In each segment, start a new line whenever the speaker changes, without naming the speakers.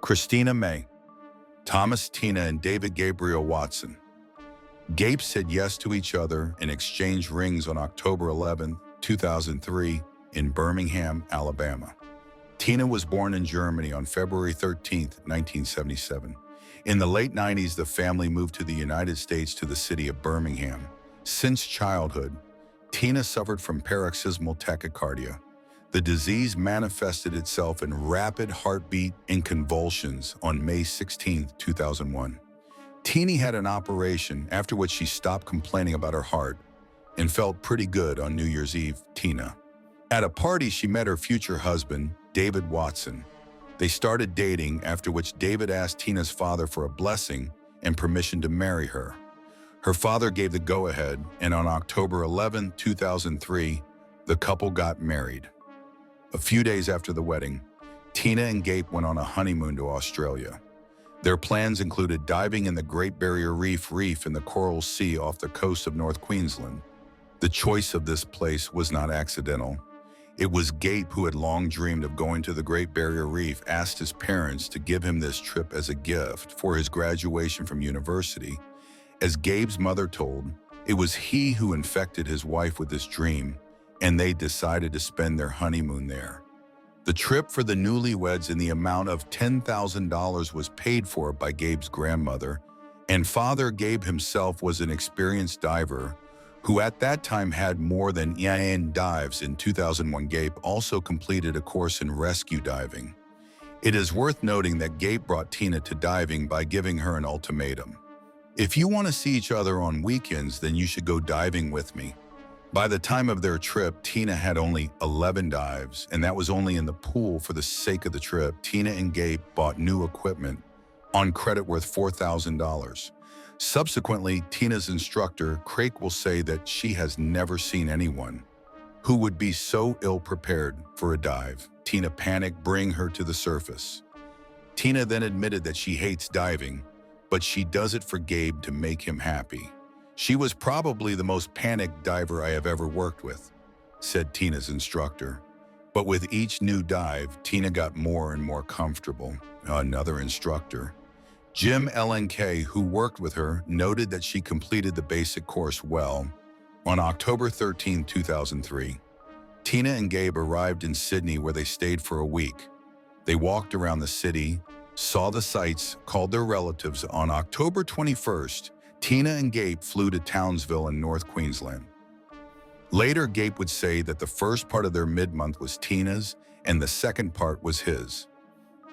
Christina May, Thomas Tina and David Gabriel Watson. Gabe said yes to each other and exchanged rings on October 11, 2003 in Birmingham, Alabama. Tina was born in Germany on February 13, 1977. In the late 90s, the family moved to the United States to the city of Birmingham. Since childhood, Tina suffered from paroxysmal tachycardia. The disease manifested itself in rapid heartbeat and convulsions on May 16, 2001. Tina had an operation, after which she stopped complaining about her heart and felt pretty good on New Year's Eve. Tina. At a party, she met her future husband, David Watson. They started dating, after which David asked Tina's father for a blessing and permission to marry her. Her father gave the go-ahead, and on October 11, 2003, the couple got married. A few days after the wedding, Tina and Gabe went on a honeymoon to Australia. Their plans included diving in the Great Barrier Reef in the Coral Sea off the coast of North Queensland. The choice of this place was not accidental. It was Gabe, who had long dreamed of going to the Great Barrier Reef, asked his parents to give him this trip as a gift for his graduation from university. As Gabe's mother told, it was he who infected his wife with this dream, and they decided to spend their honeymoon there. The trip for the newlyweds in the amount of $10,000 was paid for by Gabe's grandmother, and Father Gabe himself was an experienced diver who at that time had more than 9 dives. In 2001, Gabe also completed a course in rescue diving. It is worth noting that Gabe brought Tina to diving by giving her an ultimatum. If you want to see each other on weekends, then you should go diving with me. By the time of their trip, Tina had only 11 dives, and that was only in the pool for the sake of the trip. Tina and Gabe bought new equipment on credit worth $4,000. Subsequently, Tina's instructor, Craig, will say that she has never seen anyone who would be so ill-prepared for a dive. Tina panicked, bringing her to the surface. Tina then admitted that she hates diving, but she does it for Gabe to make him happy. She was probably the most panicked diver I have ever worked with, said Tina's instructor. But with each new dive, Tina got more and more comfortable. Another instructor, Jim LNK, who worked with her, noted that she completed the basic course well. On October 13, 2003, Tina and Gabe arrived in Sydney, where they stayed for a week. They walked around the city, saw the sights, called their relatives. On October 21st, Tina and Gabe flew to Townsville in North Queensland. Later, Gabe would say that the first part of their mid-month was Tina's and the second part was his.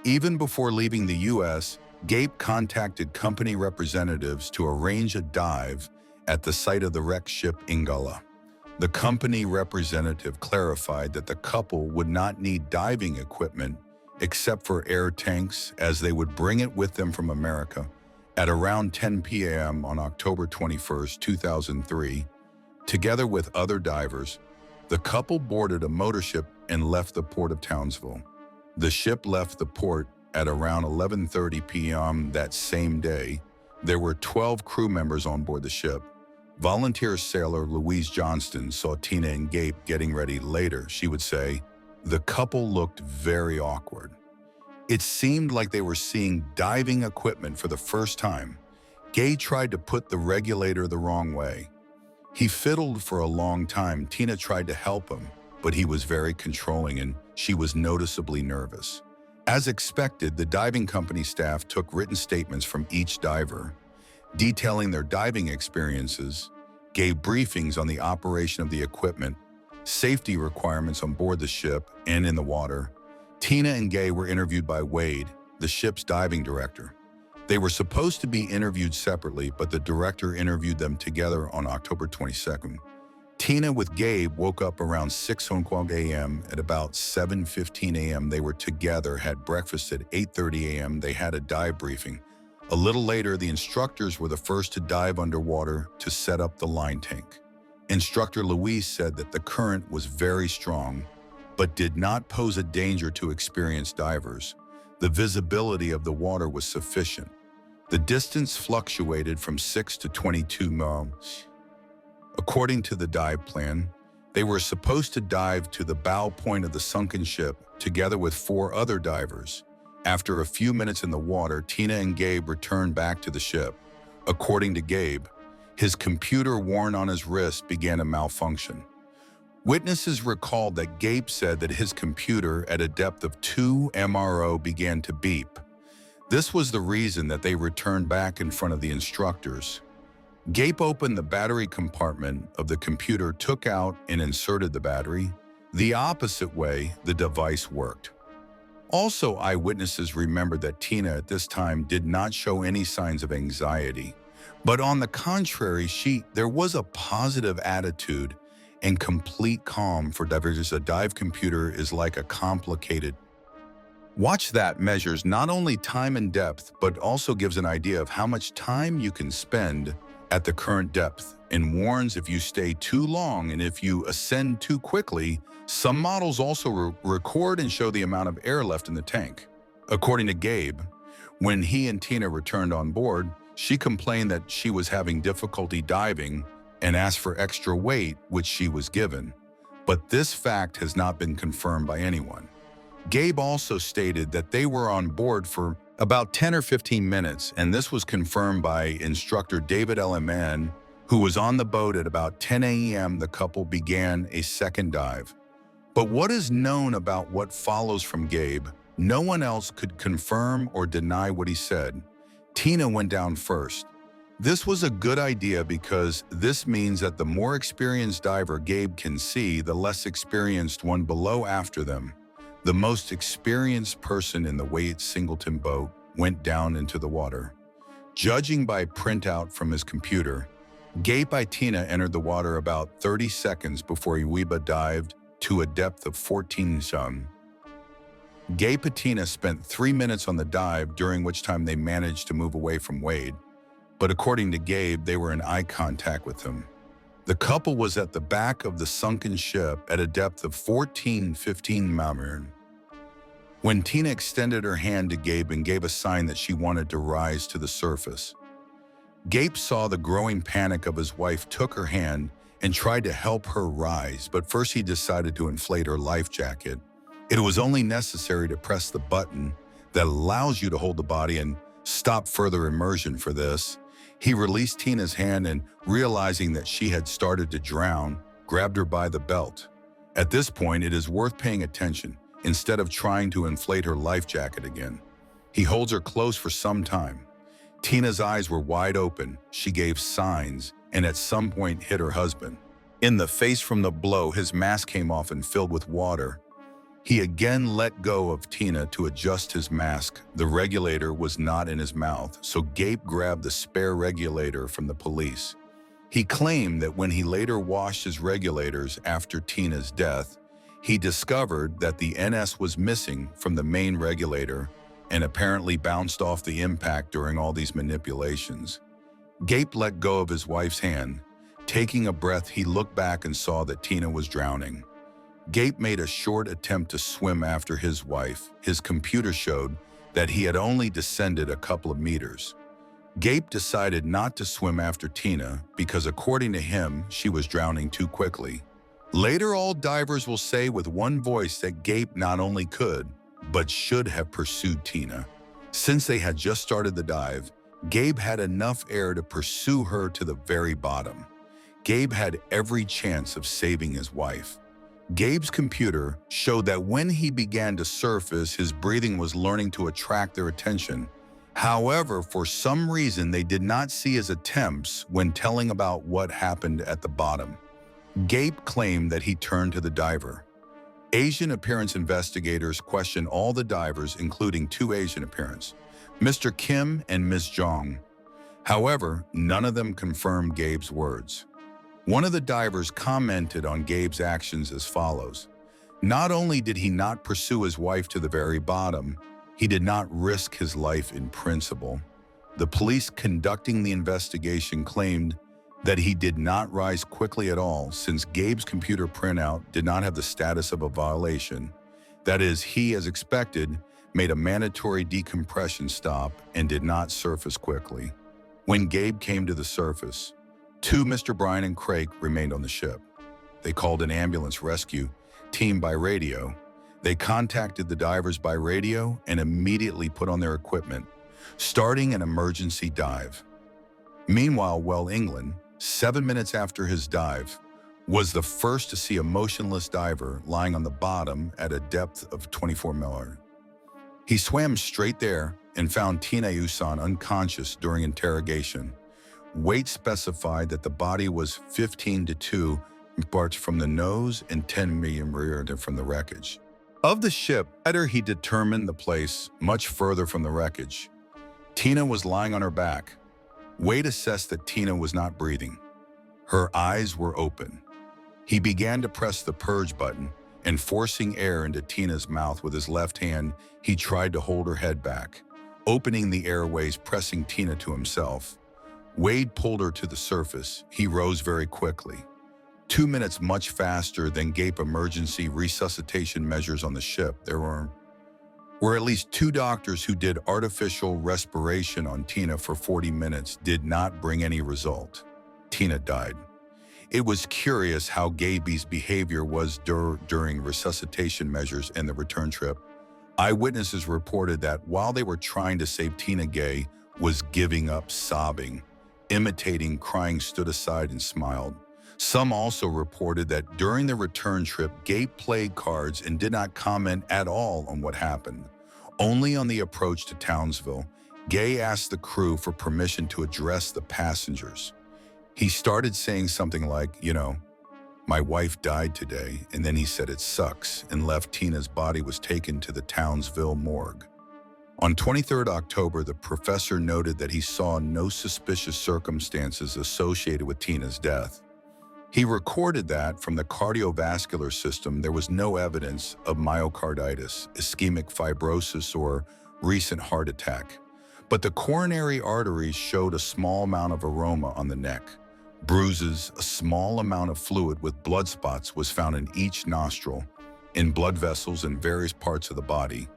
Even before leaving the U.S., Gabe contacted company representatives to arrange a dive at the site of the wrecked ship Ingala. The company representative clarified that the couple would not need diving equipment except for air tanks, as they would bring it with them from America. At around 10 p.m. on October 21, 2003, together with other divers, the couple boarded a motorship and left the port of Townsville. The ship left the port at around 11:30 p.m. that same day. There were 12 crew members on board the ship. Volunteer sailor Louise Johnston saw Tina and Gabe getting ready. Later, she would say, the couple looked very awkward. It seemed like they were seeing diving equipment for the first time. Gabe tried to put the regulator the wrong way. He fiddled for a long time. Tina tried to help him, but he was very controlling and she was noticeably nervous. As expected, the diving company staff took written statements from each diver, detailing their diving experiences, gave briefings on the operation of the equipment, safety requirements on board the ship and in the water. Tina and Gabe were interviewed by Wade, the ship's diving director. They were supposed to be interviewed separately, but the director interviewed them together on October 22nd. Tina with Gabe woke up around 6 a.m. At about 7:15 a.m. they were together, had breakfast at 8:30 a.m. They had a dive briefing. A little later, the instructors were the first to dive underwater to set up the line tank. Instructor Louise said that the current was very strong, but did not pose a danger to experienced divers. The visibility of the water was sufficient. The distance fluctuated from 6 to 22 miles. According to the dive plan, they were supposed to dive to the bow point of the sunken ship together with 4 other divers. After a few minutes in the water, Tina and Gabe returned back to the ship. According to Gabe, his computer worn on his wrist began to malfunction. Witnesses recalled that Gabe said that his computer at a depth of 2 MRO began to beep. This was the reason that they returned back in front of the instructors. Gabe opened the battery compartment of the computer, took out and inserted the battery. The opposite way the device worked. Also, eyewitnesses remembered that Tina at this time did not show any signs of anxiety. But on the contrary, there was a positive attitude and complete calm for divers. A dive computer is like a complicated watch that measures not only time and depth, but also gives an idea of how much time you can spend at the current depth and warns if you stay too long and if you ascend too quickly. Some models also record and show the amount of air left in the tank. According to Gabe, when he and Tina returned on board, she complained that she was having difficulty diving and asked for extra weight, which she was given. But this fact has not been confirmed by anyone. Gabe also stated that they were on board for about 10 or 15 minutes, and this was confirmed by instructor David L.M.N., who was on the boat at about 10 a.m. The couple began a second dive. But what is known about what follows from Gabe, no one else could confirm or deny what he said. Tina went down first. This was a good idea because this means that the more experienced diver Gabe can see, the less experienced one below after them. The most experienced person in the Wade Singleton boat went down into the water. Judging by printout from his computer, Gabe by Tina entered the water about 30 seconds before Iwiba dived to a depth of 14 some. Gabe and Tina spent 3 minutes on the dive, during which time they managed to move away from Wade. But according to Gabe, they were in eye contact with him. The couple was at the back of the sunken ship at a depth of 15 miles. When Tina extended her hand to Gabe and gave a sign that she wanted to rise to the surface, Gabe saw the growing panic of his wife, took her hand and tried to help her rise, but first he decided to inflate her life jacket. It was only necessary to press the button that allows you to hold the body and stop further immersion. For this, he released Tina's hand and, realizing that she had started to drown, grabbed her by the belt. At this point, it is worth paying attention. Instead of trying to inflate her life jacket again, he holds her close for some time. Tina's eyes were wide open. She gave signs and at some point hit her husband in the face from the blow. His mask came off and filled with water. He again let go of Tina to adjust his mask. The regulator was not in his mouth, so Gabe grabbed the spare regulator from the police. He claimed that when he later washed his regulators after Tina's death, he discovered that the NS was missing from the main regulator and apparently bounced off the impact during all these manipulations. Gabe let go of his wife's hand. Taking a breath, he looked back and saw that Tina was drowning. Gabe made a short attempt to swim after his wife. His computer showed that he had only descended a couple of meters. Gabe decided not to swim after Tina because, according to him, she was drowning too quickly. Later, all divers will say with one voice that Gabe not only could, but should have pursued Tina. Since they had just started the dive, Gabe had enough air to pursue her to the very bottom. Gabe had every chance of saving his wife. Gabe's computer showed that when he began to surface, his breathing was learning to attract their attention. However, for some reason, they did not see his attempts when telling about what happened at the bottom. Gabe claimed that he turned to the diver. Asian appearance investigators questioned all the divers, including 2 Asian appearance, Mr. Kim and Ms. Zhang. However, none of them confirmed Gabe's words. One of the divers commented on Gabe's actions as follows: "Not only did he not pursue his wife to the very bottom, he did not risk his life in principle." The police conducting the investigation claimed that he did not rise quickly at all, since Gabe's computer printout did not have the status of a violation. That is, he, as expected, made a mandatory decompression stop and did not surface quickly. When Gabe came to the surface, 2 Mr. Brian and Craig remained on the ship. They called an ambulance rescue team by radio. They contacted the divers by radio and immediately put on their equipment, starting an emergency dive. Meanwhile, England, 7 minutes after his dive, was the first to see a motionless diver lying on the bottom at a depth of 24 meters. He swam straight there and found Tina Usan unconscious during interrogation. Wade specified that the body was 15 to 2 parts from the nose and 10 millimeters from the wreckage. Of the ship, later he determined the place much further from the wreckage. Tina was lying on her back. Wade assessed that Tina was not breathing. Her eyes were open. He began to press the purge button, and forcing air into Tina's mouth with his left hand, he tried to hold her head back, opening the airways, pressing Tina to himself. Wade pulled her to the surface. He rose very quickly. 2 minutes much faster than Gabe emergency resuscitation measures on the ship. There were at least 2 doctors who did artificial respiration on Tina for 40 minutes, did not bring any result. Tina died. It was curious how Gabe's behavior was during resuscitation measures and the return trip. Eyewitnesses reported that while they were trying to save Tina, Gabe was giving up, sobbing, imitating crying, stood aside and smiled. Some also reported that during the return trip, Gabe played cards and did not comment at all on what happened. Only on the approach to Townsville, Gabe asked the crew for permission to address the passengers. He started saying something like, my wife died today, and then he said it sucks and left. Tina's body was taken to the Townsville morgue. On 23 October, the professor noted that he saw no suspicious circumstances associated with Tina's death. He recorded that from the cardiovascular system, there was no evidence of myocarditis, ischemic fibrosis, or recent heart attack. But the coronary arteries showed a small amount of aroma on the neck. Bruises, a small amount of fluid with blood spots was found in each nostril, in blood vessels in various parts of the body.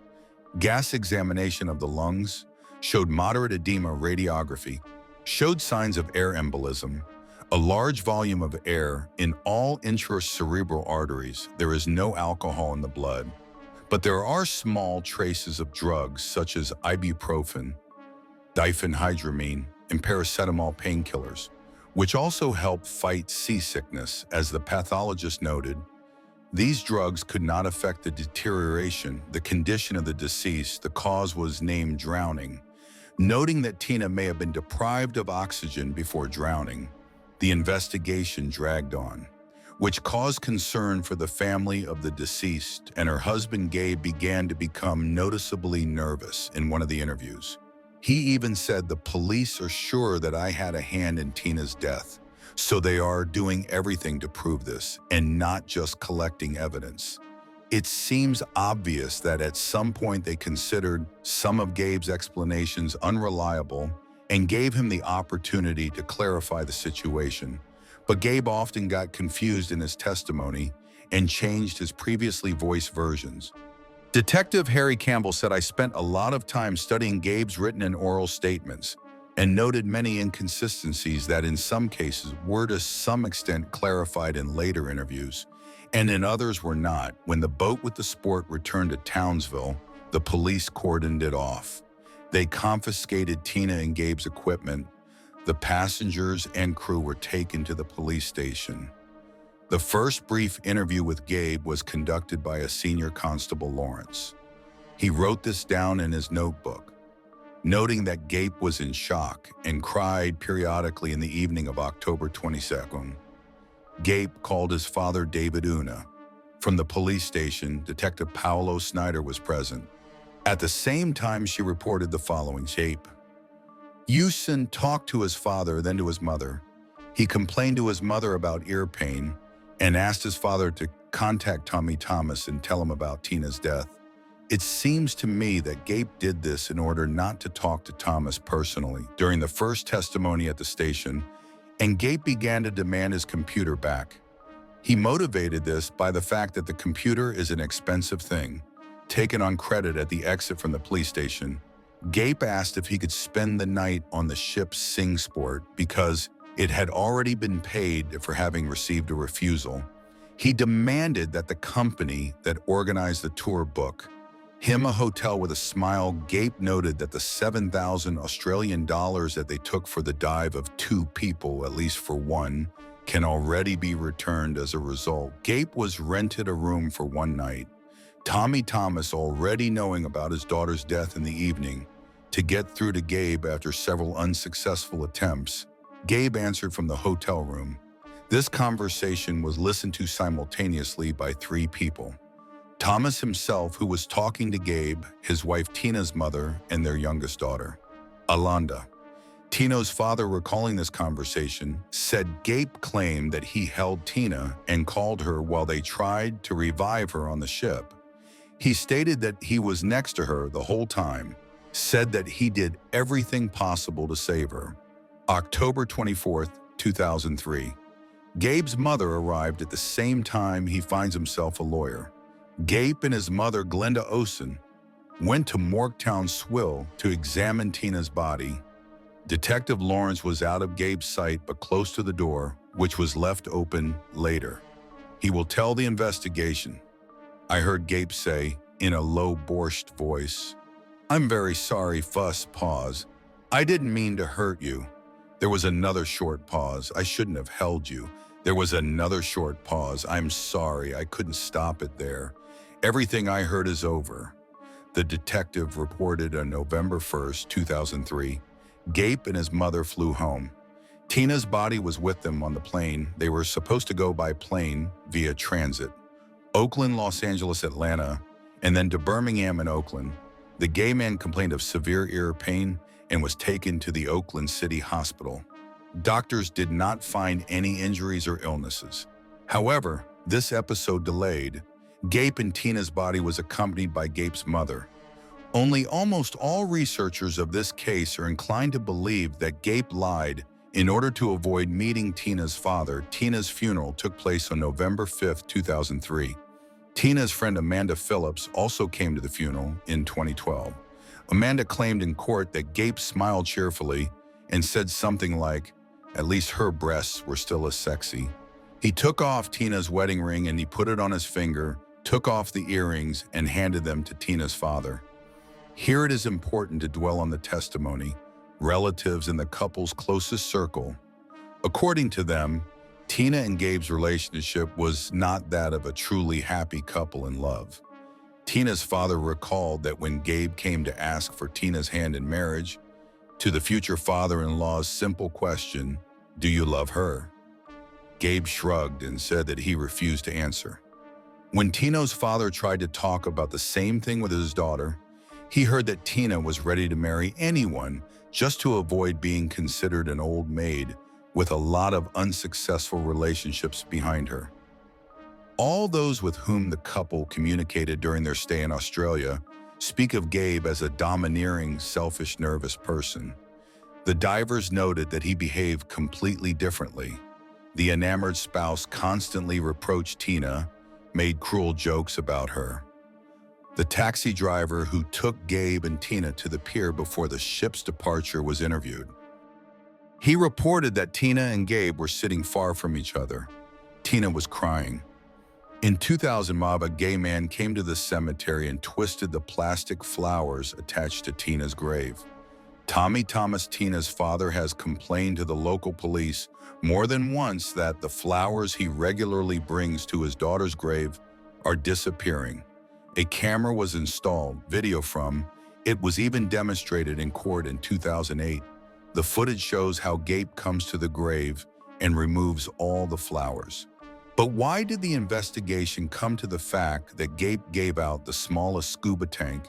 Gas examination of the lungs showed moderate edema. Radiography showed signs of air embolism, a large volume of air in all intracerebral arteries. There is no alcohol in the blood, but there are small traces of drugs such as ibuprofen, diphenhydramine, and paracetamol painkillers, which also help fight seasickness. As the pathologist noted, these drugs could not affect the deterioration, the condition of the deceased. The cause was named drowning. Noting that Tina may have been deprived of oxygen before drowning, the investigation dragged on, which caused concern for the family of the deceased, and her husband Gabe began to become noticeably nervous. In one of the interviews, he even said, "The police are sure that I had a hand in Tina's death, so they are doing everything to prove this and not just collecting evidence." It seems obvious that at some point they considered some of Gabe's explanations unreliable and gave him the opportunity to clarify the situation. But Gabe often got confused in his testimony and changed his previously voiced versions. Detective Harry Campbell said, "I spent a lot of time studying Gabe's written and oral statements and noted many inconsistencies that in some cases were to some extent clarified in later interviews, and in others were not. When the boat with the sport returned to Townsville, the police cordoned it off. They confiscated Tina and Gabe's equipment. The passengers and crew were taken to the police station." The first brief interview with Gabe was conducted by a senior constable, Lawrence. He wrote this down in his notebook, noting that Gabe was in shock and cried periodically in the evening of October 22nd. Gabe called his father, David Una. From the police station, Detective Paolo Snyder was present. At the same time, she reported the following tape. Usan talked to his father, then to his mother. He complained to his mother about ear pain and asked his father to contact Tommy Thomas and tell him about Tina's death. It seems to me that Gabe did this in order not to talk to Thomas personally during the first testimony at the station, and Gabe began to demand his computer back. He motivated this by the fact that the computer is an expensive thing, taken on credit at the exit from the police station. Gabe asked if he could spend the night on the ship's Sing Sport because it had already been paid for having received a refusal. He demanded that the company that organized the tour book him a hotel. With a smile, Gabe noted that the 7,000 Australian dollars that they took for the dive of 2 people, at least for one, can already be returned as a result. Gabe was rented a room for one night. Tommy Thomas, already knowing about his daughter's death in the evening, to get through to Gabe after several unsuccessful attempts, Gabe answered from the hotel room. This conversation was listened to simultaneously by 3 people. Thomas himself, who was talking to Gabe, his wife Tina's mother, and their youngest daughter, Alonda. Tino's father, recalling this conversation, said Gabe claimed that he held Tina and called her while they tried to revive her on the ship. He stated that he was next to her the whole time, said that he did everything possible to save her. October 24, 2003. Gabe's mother arrived at the same time. He finds himself a lawyer. Gabe and his mother, Glenda Osen, went to Morgtown Swill to examine Tina's body. Detective Lawrence was out of Gabe's sight but close to the door, which was left open later. He will tell the investigation. I heard Gabe say, in a low, borscht voice, "I'm very sorry." Fuss, pause. "I didn't mean to hurt you." There was another short pause. "I shouldn't have held you." There was another short pause. "I'm sorry, I couldn't stop it there. Everything I heard is over." The detective reported on November 1st, 2003. Gabe and his mother flew home. Tina's body was with them on the plane. They were supposed to go by plane via transit. Oakland, Los Angeles, Atlanta, and then to Birmingham and Oakland. The gay man complained of severe ear pain and was taken to the Oakland City Hospital. Doctors did not find any injuries or illnesses. However, this episode delayed. Gabe and Tina's body was accompanied by Gabe's mother. Only almost all researchers of this case are inclined to believe that Gabe lied in order to avoid meeting Tina's father. Tina's funeral took place on November 5, 2003. Tina's friend Amanda Phillips also came to the funeral in 2012. Amanda claimed in court that Gabe smiled cheerfully and said something like, "At least her breasts were still as sexy." He took off Tina's wedding ring and he put it on his finger, took off the earrings, and handed them to Tina's father. Here it is important to dwell on the testimony, relatives in the couple's closest circle. According to them, Tina and Gabe's relationship was not that of a truly happy couple in love. Tina's father recalled that when Gabe came to ask for Tina's hand in marriage, to the future father-in-law's simple question, "Do you love her?" Gabe shrugged and said that he refused to answer. When Tina's father tried to talk about the same thing with his daughter, he heard that Tina was ready to marry anyone just to avoid being considered an old maid with a lot of unsuccessful relationships behind her. All those with whom the couple communicated during their stay in Australia speak of Gabe as a domineering, selfish, nervous person. The divers noted that he behaved completely differently. The enamored spouse constantly reproached Tina, made cruel jokes about her. The taxi driver who took Gabe and Tina to the pier before the ship's departure was interviewed. He reported that Tina and Gabe were sitting far from each other. Tina was crying. In 2000, a gay man came to the cemetery and twisted the plastic flowers attached to Tina's grave. Tommy Thomas, Tina's father, has complained to the local police more than once that the flowers he regularly brings to his daughter's grave are disappearing. A camera was installed, video from it was even demonstrated in court in 2008. The footage shows how Gabe comes to the grave and removes all the flowers. But why did the investigation come to the fact that Gabe gave out the smallest scuba tank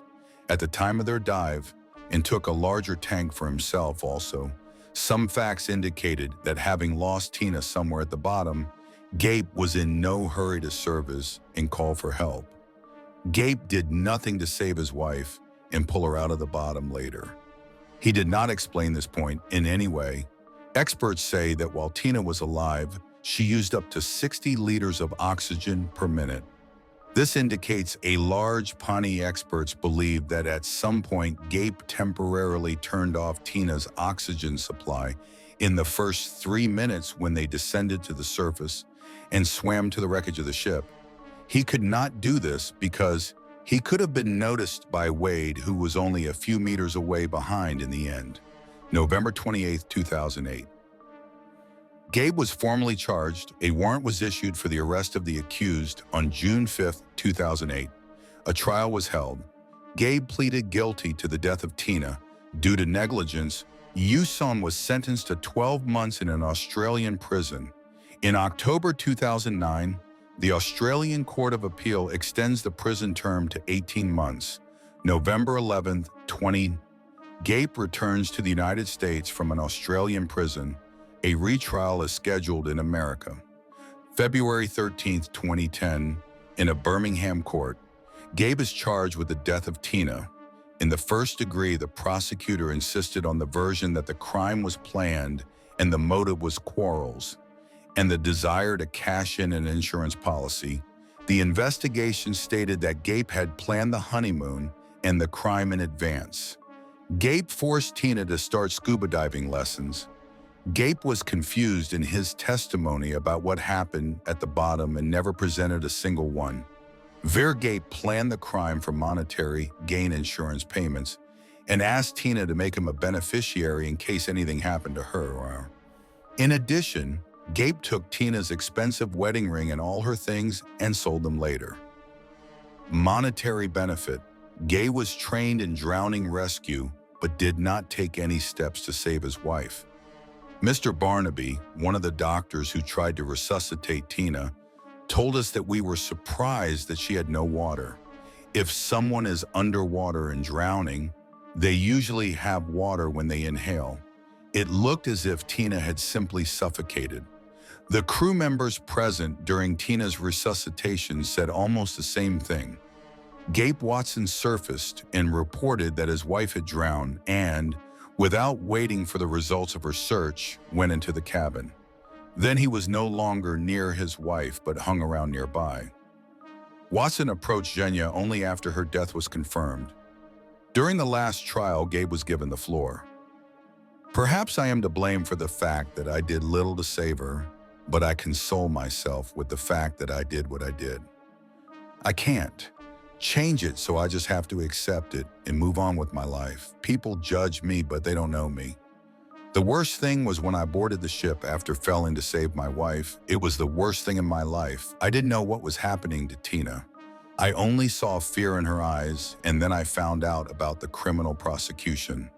at the time of their dive and took a larger tank for himself also? Some facts indicated that having lost Tina somewhere at the bottom, Gabe was in no hurry to service and call for help. Gabe did nothing to save his wife and pull her out of the bottom later. He did not explain this point in any way. Experts say that while Tina was alive, she used up to 60 liters of oxygen per minute. This indicates a large Pawnee. Experts believe that at some point Gabe temporarily turned off Tina's oxygen supply in the first 3 minutes when they descended to the surface, and swam to the wreckage of the ship. He could not do this because he could have been noticed by Wade, who was only a few meters away behind in the end. November 28, 2008. Gabe was formally charged. A warrant was issued for the arrest of the accused on June 5, 2008. A trial was held. Gabe pleaded guilty to the death of Tina. Due to negligence, Yuson was sentenced to 12 months in an Australian prison. In October 2009, the Australian Court of Appeal extends the prison term to 18 months. November 11, 2020, Gabe returns to the United States from an Australian prison. A retrial is scheduled in America. February 13, 2010, in a Birmingham court, Gabe is charged with the death of Tina. In the first degree, the prosecutor insisted on the version that the crime was planned and the motive was quarrels and the desire to cash in an insurance policy. The investigation stated that Gabe had planned the honeymoon and the crime in advance. Gabe forced Tina to start scuba diving lessons. Gabe was confused in his testimony about what happened at the bottom and never presented a single one. Gabe planned the crime for monetary gain insurance payments and asked Tina to make him a beneficiary in case anything happened to her. In addition, Gabe took Tina's expensive wedding ring and all her things and sold them later. Monetary benefit. Gabe was trained in drowning rescue but did not take any steps to save his wife. Mr. Barnaby, one of the doctors who tried to resuscitate Tina, told us that we were surprised that she had no water. If someone is underwater and drowning, they usually have water when they inhale. It looked as if Tina had simply suffocated. The crew members present during Tina's resuscitation said almost the same thing. Gabe Watson surfaced and reported that his wife had drowned and, without waiting for the results of her search, went into the cabin. Then he was no longer near his wife but hung around nearby. Watson approached Jenya only after her death was confirmed. During the last trial, Gabe was given the floor. Perhaps I am to blame for the fact that I did little to save her, but I console myself with the fact that I did what I did. I can't change it, so I just have to accept it and move on with my life. People judge me, but they don't know me. The worst thing was when I boarded the ship after failing to save my wife. It was the worst thing in my life. I didn't know what was happening to Tina. I only saw fear in her eyes, and then I found out about the criminal prosecution.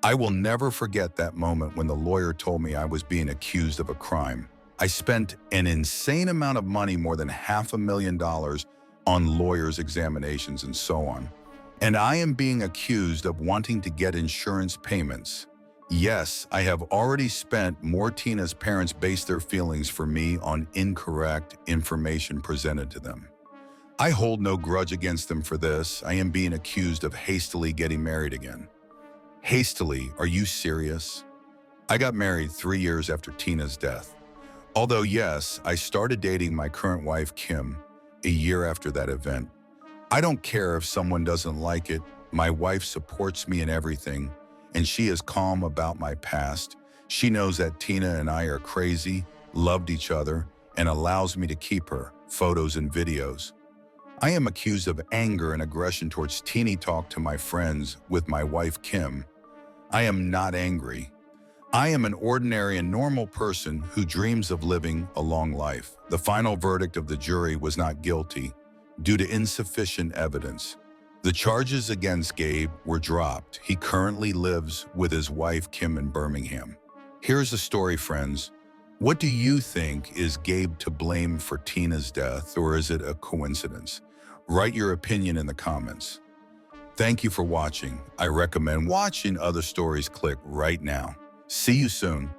I will never forget that moment when the lawyer told me I was being accused of a crime. I spent an insane amount of money, more than $500,000, on lawyers' examinations and so on. And I am being accused of wanting to get insurance payments. Yes, I have already spent more. Tina's parents based their feelings for me on incorrect information presented to them. I hold no grudge against them for this. I am being accused of hastily getting married again. Hastily? Are you serious? I got married 3 years after Tina's death. Although yes, I started dating my current wife, Kim, a year after that event. I don't care if someone doesn't like it. My wife supports me in everything, and she is calm about my past. She knows that Tina and I are crazy, loved each other, and allows me to keep her photos and videos. I am accused of anger and aggression towards Tina. Talk to my friends with my wife, Kim. I am not angry. I am an ordinary and normal person who dreams of living a long life. The final verdict of the jury was not guilty due to insufficient evidence. The charges against Gabe were dropped. He currently lives with his wife, Kim, in Birmingham. Here's the story, friends. What do you think? Is Gabe to blame for Tina's death, or is it a coincidence? Write your opinion in the comments. Thank you for watching. I recommend watching other stories. Click right now. See you soon.